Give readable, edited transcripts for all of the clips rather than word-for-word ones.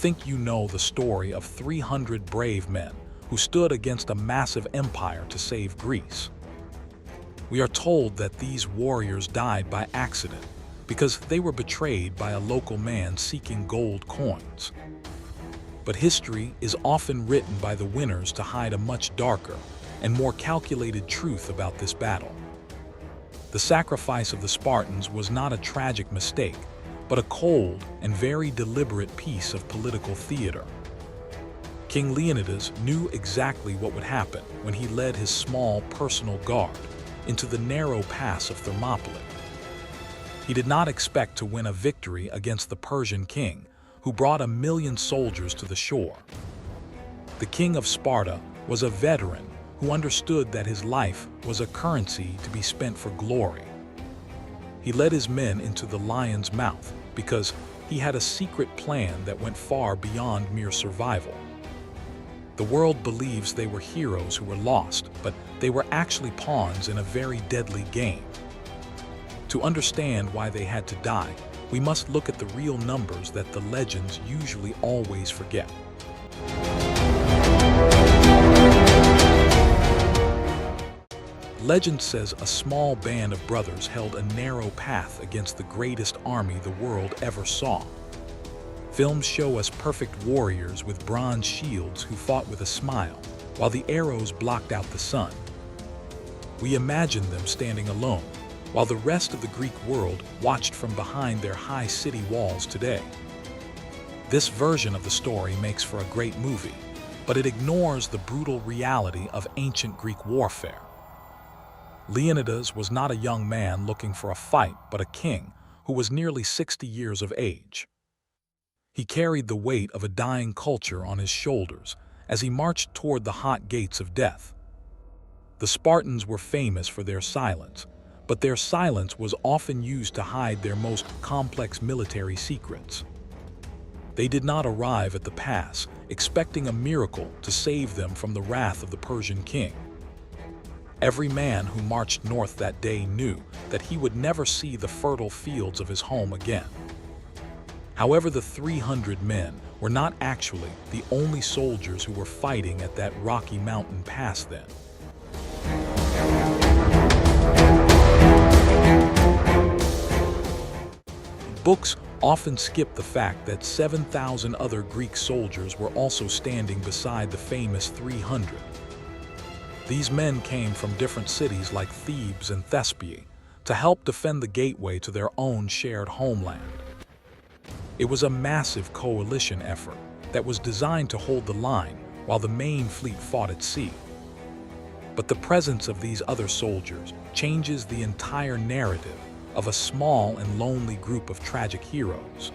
think you know the story of 300 brave men who stood against a massive empire to save Greece. We are told that these warriors died by accident because they were betrayed by a local man seeking gold coins. But history is often written by the winners to hide a much darker and more calculated truth about this battle. The sacrifice of the Spartans was not a tragic mistake, but a cold and very deliberate piece of political theater. King Leonidas knew exactly what would happen when he led his small personal guard into the narrow pass of Thermopylae. He did not expect to win a victory against the Persian king, who brought 1,000,000 soldiers to the shore. The king of Sparta was a veteran who understood that his life was a currency to be spent for glory. He led his men into the lion's mouth because he had a secret plan that went far beyond mere survival. The world believes they were heroes who were lost, but they were actually pawns in a very deadly game. To understand why they had to die, we must look at the real numbers that the legends usually always forget. Legend says a small band of brothers held a narrow path against the greatest army the world ever saw. Films show us perfect warriors with bronze shields who fought with a smile, while the arrows blocked out the sun. We imagine them standing alone, while the rest of the Greek world watched from behind their high city walls today. This version of the story makes for a great movie, but it ignores the brutal reality of ancient Greek warfare. Leonidas was not a young man looking for a fight, but a king who was nearly 60 years of age. He carried the weight of a dying culture on his shoulders as he marched toward the hot gates of death. The Spartans were famous for their silence, but their silence was often used to hide their most complex military secrets. They did not arrive at the pass expecting a miracle to save them from the wrath of the Persian king. Every man who marched north that day knew that he would never see the fertile fields of his home again. However, the 300 men were not actually the only soldiers who were fighting at that rocky mountain pass then. Books often skip the fact that 7,000 other Greek soldiers were also standing beside the famous 300. These men came from different cities like Thebes and Thespiae to help defend the gateway to their own shared homeland. It was a massive coalition effort that was designed to hold the line while the main fleet fought at sea. But the presence of these other soldiers changes the entire narrative of a small and lonely group of tragic heroes.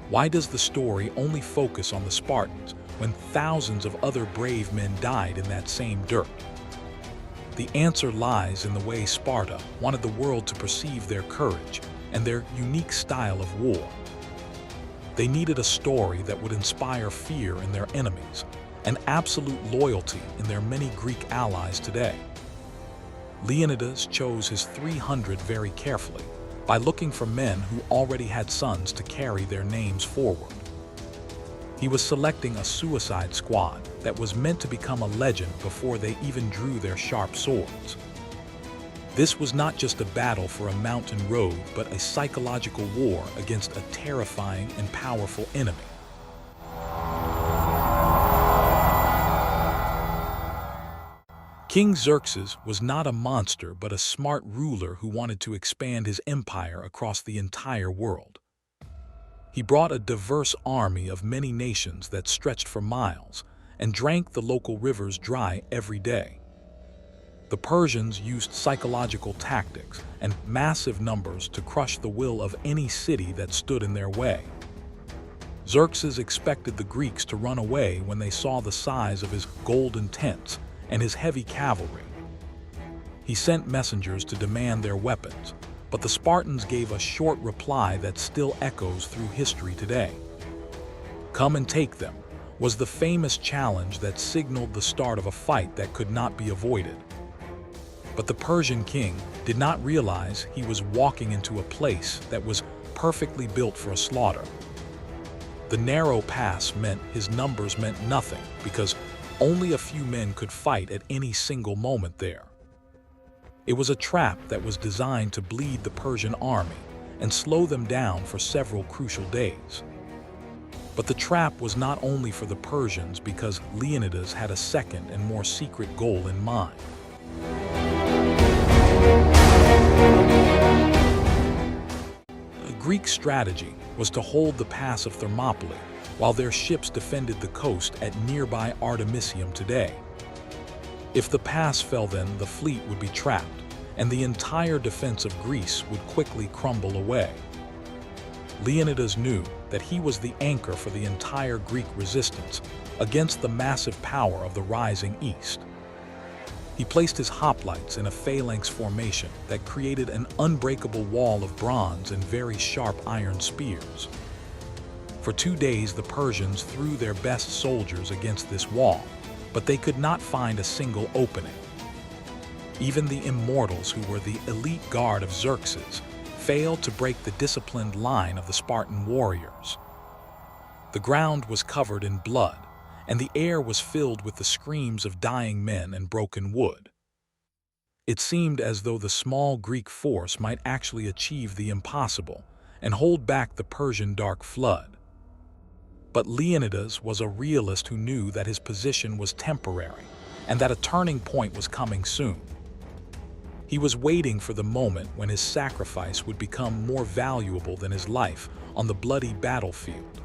Why does the story only focus on the Spartans when thousands of other brave men died in that same dirt? The answer lies in the way Sparta wanted the world to perceive their courage and their unique style of war. They needed a story that would inspire fear in their enemies and absolute loyalty in their many Greek allies today. Leonidas chose his 300 very carefully by looking for men who already had sons to carry their names forward. He was selecting a suicide squad that was meant to become a legend before they even drew their sharp swords. This was not just a battle for a mountain road, but a psychological war against a terrifying and powerful enemy. King Xerxes was not a monster, but a smart ruler who wanted to expand his empire across the entire world. He brought a diverse army of many nations that stretched for miles and drank the local rivers dry every day. The Persians used psychological tactics and massive numbers to crush the will of any city that stood in their way. Xerxes expected the Greeks to run away when they saw the size of his golden tents and his heavy cavalry. He sent messengers to demand their weapons, but the Spartans gave a short reply that still echoes through history today. "Come and take them," was the famous challenge that signaled the start of a fight that could not be avoided. But the Persian king did not realize he was walking into a place that was perfectly built for a slaughter. The narrow pass meant his numbers meant nothing because only a few men could fight at any single moment there. It was a trap that was designed to bleed the Persian army and slow them down for several crucial days. But the trap was not only for the Persians because Leonidas had a second and more secret goal in mind. The Greek strategy was to hold the pass of Thermopylae while their ships defended the coast at nearby Artemisium today. If the pass fell, then the fleet would be trapped, and the entire defense of Greece would quickly crumble away. Leonidas knew that he was the anchor for the entire Greek resistance against the massive power of the rising east. He placed his hoplites in a phalanx formation that created an unbreakable wall of bronze and very sharp iron spears. For 2 days, the Persians threw their best soldiers against this wall, but they could not find a single opening. Even the immortals, who were the elite guard of Xerxes, failed to break the disciplined line of the Spartan warriors. The ground was covered in blood, and the air was filled with the screams of dying men and broken wood. It seemed as though the small Greek force might actually achieve the impossible and hold back the Persian dark flood. But Leonidas was a realist who knew that his position was temporary and that a turning point was coming soon. He was waiting for the moment when his sacrifice would become more valuable than his life on the bloody battlefield.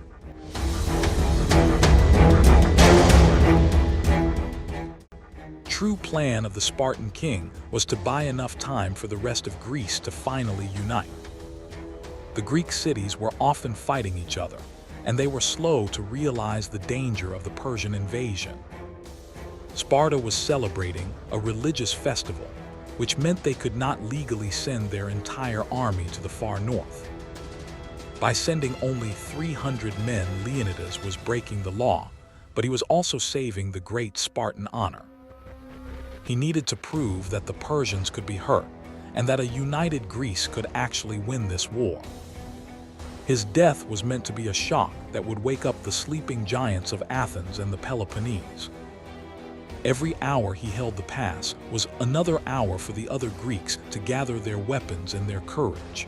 True plan of the Spartan king was to buy enough time for the rest of Greece to finally unite. The Greek cities were often fighting each other, and they were slow to realize the danger of the Persian invasion. Sparta was celebrating a religious festival, which meant they could not legally send their entire army to the far north. By sending only 300 men, Leonidas was breaking the law, but he was also saving the great Spartan honor. He needed to prove that the Persians could be hurt, and that a united Greece could actually win this war. His death was meant to be a shock that would wake up the sleeping giants of Athens and the Peloponnese. Every hour he held the pass was another hour for the other Greeks to gather their weapons and their courage.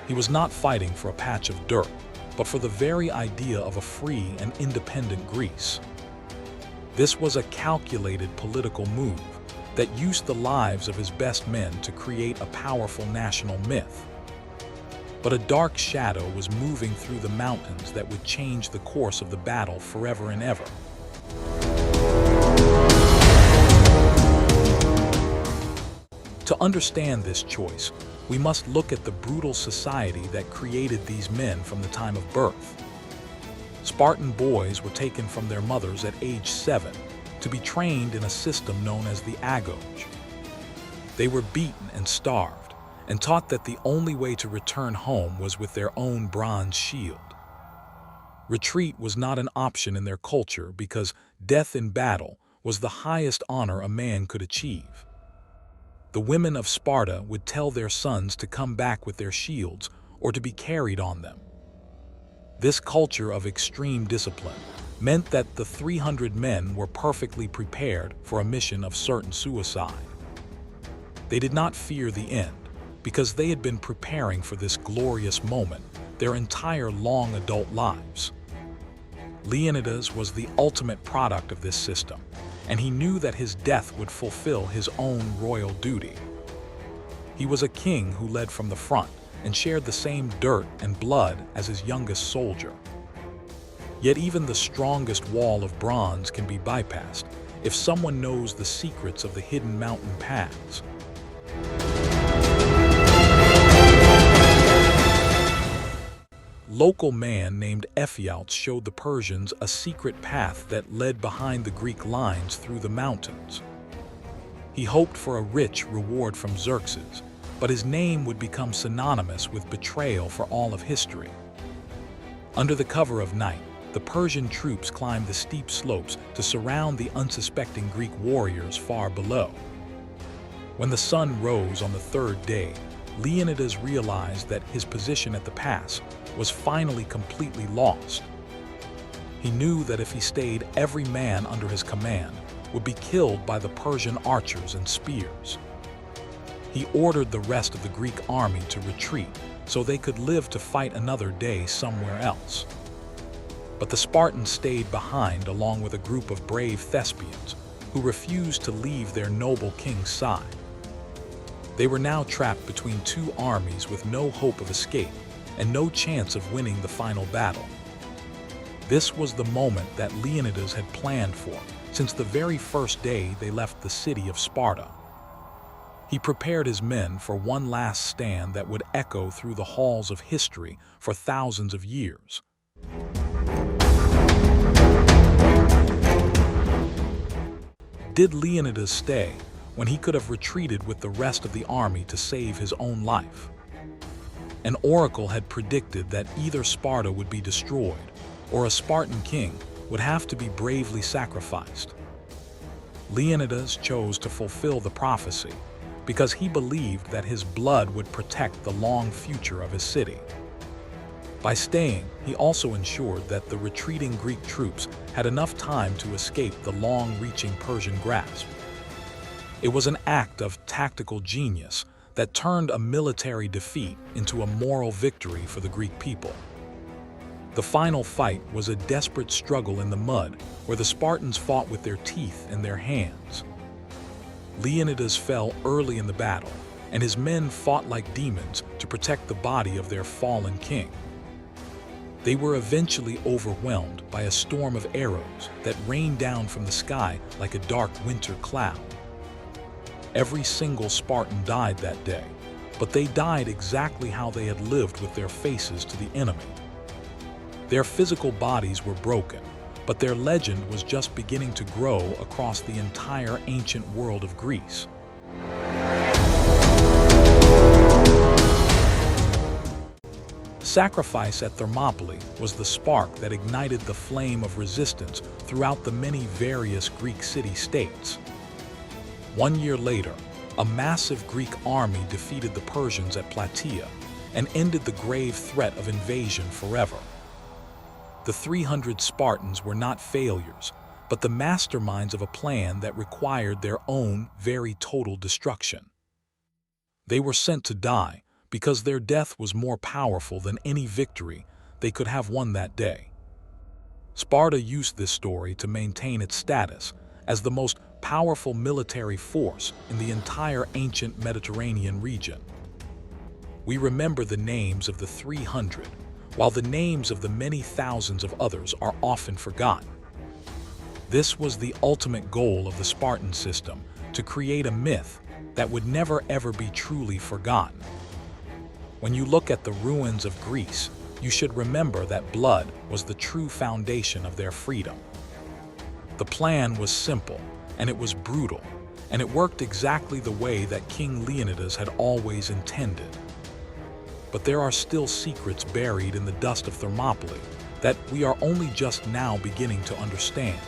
He was not fighting for a patch of dirt, but for the very idea of a free and independent Greece. This was a calculated political move that used the lives of his best men to create a powerful national myth. But a dark shadow was moving through the mountains that would change the course of the battle forever and ever. To understand this choice, we must look at the brutal society that created these men from the time of birth. Spartan boys were taken from their mothers at age 7 to be trained in a system known as the agoge. They were beaten and starved, and taught that the only way to return home was with their own bronze shield. Retreat was not an option in their culture because death in battle was the highest honor a man could achieve. The women of Sparta would tell their sons to come back with their shields or to be carried on them. This culture of extreme discipline meant that the 300 men were perfectly prepared for a mission of certain suicide. They did not fear the end because they had been preparing for this glorious moment their entire long adult lives. Leonidas was the ultimate product of this system, and he knew that his death would fulfill his own royal duty. He was a king who led from the front and shared the same dirt and blood as his youngest soldier. Yet even the strongest wall of bronze can be bypassed if someone knows the secrets of the hidden mountain paths. Local man named Ephialtes showed the Persians a secret path that led behind the Greek lines through the mountains. He hoped for a rich reward from Xerxes, but his name would become synonymous with betrayal for all of history. Under the cover of night, the Persian troops climbed the steep slopes to surround the unsuspecting Greek warriors far below. When the sun rose on the third day, Leonidas realized that his position at the pass was finally completely lost. He knew that if he stayed, every man under his command would be killed by the Persian archers and spears. He ordered the rest of the Greek army to retreat so they could live to fight another day somewhere else. But the Spartans stayed behind along with a group of brave Thespians who refused to leave their noble king's side. They were now trapped between two armies with no hope of escape and no chance of winning the final battle. This was the moment that Leonidas had planned for since the very first day they left the city of Sparta. He prepared his men for one last stand that would echo through the halls of history for thousands of years. Did Leonidas stay when he could have retreated with the rest of the army to save his own life? An oracle had predicted that either Sparta would be destroyed or a Spartan king would have to be bravely sacrificed. Leonidas chose to fulfill the prophecy because he believed that his blood would protect the long future of his city. By staying, he also ensured that the retreating Greek troops had enough time to escape the long-reaching Persian grasp. It was an act of tactical genius that turned a military defeat into a moral victory for the Greek people. The final fight was a desperate struggle in the mud where the Spartans fought with their teeth and their hands. Leonidas fell early in the battle, and his men fought like demons to protect the body of their fallen king. They were eventually overwhelmed by a storm of arrows that rained down from the sky like a dark winter cloud. Every single Spartan died that day, but they died exactly how they had lived, with their faces to the enemy. Their physical bodies were broken, but their legend was just beginning to grow across the entire ancient world of Greece. Sacrifice at Thermopylae was the spark that ignited the flame of resistance throughout the many various Greek city-states. 1 year later, a massive Greek army defeated the Persians at Plataea and ended the grave threat of invasion forever. The 300 Spartans were not failures, but the masterminds of a plan that required their own very total destruction. They were sent to die because their death was more powerful than any victory they could have won that day. Sparta used this story to maintain its status as the most powerful military force in the entire ancient Mediterranean region. We remember the names of the 300, while the names of the many thousands of others are often forgotten. This was the ultimate goal of the Spartan system, to create a myth that would never ever be truly forgotten. When you look at the ruins of Greece, you should remember that blood was the true foundation of their freedom. The plan was simple, and it was brutal, and it worked exactly the way that King Leonidas had always intended. But there are still secrets buried in the dust of Thermopylae that we are only just now beginning to understand.